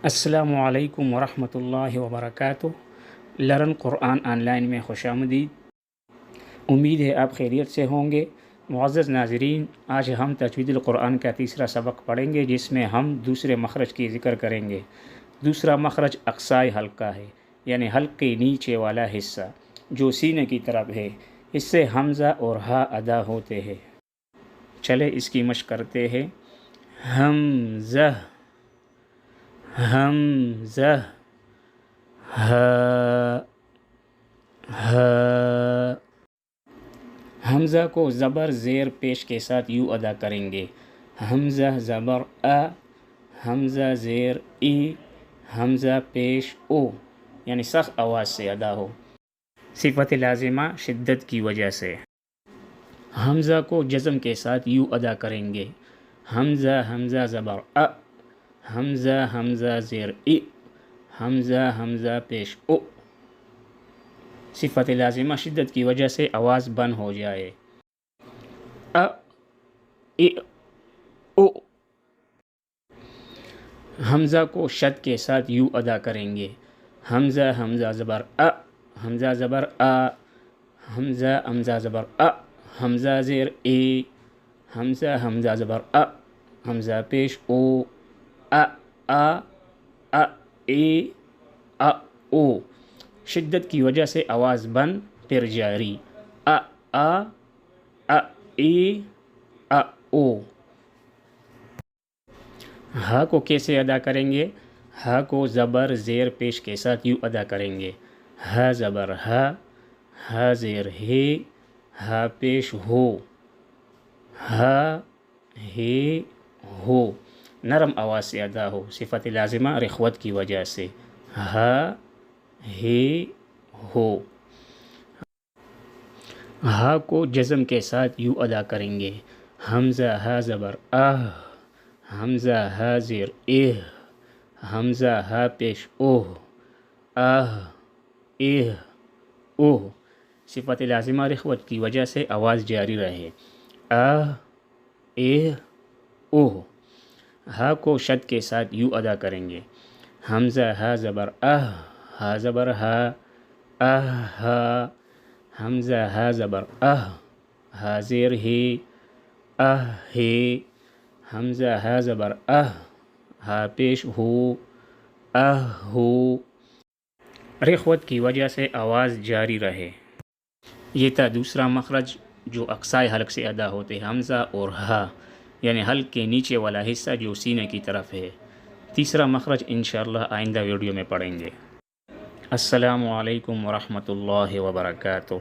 السلام علیکم ورحمۃ اللہ وبرکاتہ۔ لرن قرآن آن لائن میں خوش آمدید۔ امید ہے آپ خیریت سے ہوں گے۔ معزز ناظرین، آج ہم تجوید القرآن کا تیسرا سبق پڑھیں گے، جس میں ہم دوسرے مخرج کی ذکر کریں گے۔ دوسرا مخرج اقصائی حلقہ ہے، یعنی حلق کے نیچے والا حصہ جو سینے کی طرف ہے۔ اس سے حمزہ اور ہا ادا ہوتے ہیں۔ چلے اس کی مشق کرتے ہیں۔ حمزہ، حمزہ، ہا، ہا۔ حمزہ کو زبر زیر پیش کے ساتھ یوں ادا کریں گے: حمزہ زبر آ، حمزہ زیر ای، حمزہ پیش او، یعنی سخت آواز سے ادا ہو۔ صفت لازمہ شدت کی وجہ سے۔ حمزہ کو جزم کے ساتھ یوں ادا کریں گے: حمزہ حمزہ زبر آ، حمزہ حمزہ زیر ای، حمزہ حمزہ پیش او۔ صفت لازمہ شدت کی وجہ سے آواز بند ہو جائے۔ ا، ای، او۔ حمزہ کو شد کے ساتھ یوں ادا کریں گے: حمزہ حمزہ زبر ا، حمزہ زبر آ، حمزہ حمزہ زبر ا، حمزہ زیر ای، حمزہ حمزہ زبر ا، حمزہ پیش او، ا، آ، ا، ای، ا، او۔ شدت کی وجہ سے آواز بند، پھر جاری: ا، آ، ا، ای، ا، او۔ ہا کو کیسے ادا کریں گے؟ ہا کو زبر زیر پیش کے ساتھ یوں ادا کریں گے: ہا زبر ہا، ہا زیر ہے، ہا پیش ہو، ہا، ہے، ہو۔ نرم آواز سے ادا ہو۔ صفت لازمہ رخوت کی وجہ سے۔ ہا، ہے، ہو۔ ہا کو جزم کے ساتھ یوں ادا کریں گے: حمزہ ہا زبر آہ، حمزہ ہا زیر اہ، حمزہ ہا پیش اوہ، آہ، اہ، اوہ۔ صفت لازمہ رخوت کی وجہ سے آواز جاری رہے: آہ، اہ، اوہ۔ ہا کو شد کے ساتھ یوں ادا کریں گے: حمزہ ہا زبر آہ، ہا زبر ہا، آہ، ہا، حمزہ ہا زبر آہ، ہا زیر ہے، آہ، ہے، حمزہ ہا زبر آہ، ہا پیش ہو، آہ، ہو۔ رخوت کی وجہ سے آواز جاری رہے۔ یہ تھا دوسرا مخرج جو اقصائی حلق سے ادا ہوتے: حمزہ اور ہا، یعنی حلق کے نیچے والا حصہ جو سینے کی طرف ہے۔ تیسرا مخرج انشاءاللہ آئندہ ویڈیو میں پڑھیں گے۔ السلام علیکم ورحمۃ اللہ وبرکاتہ۔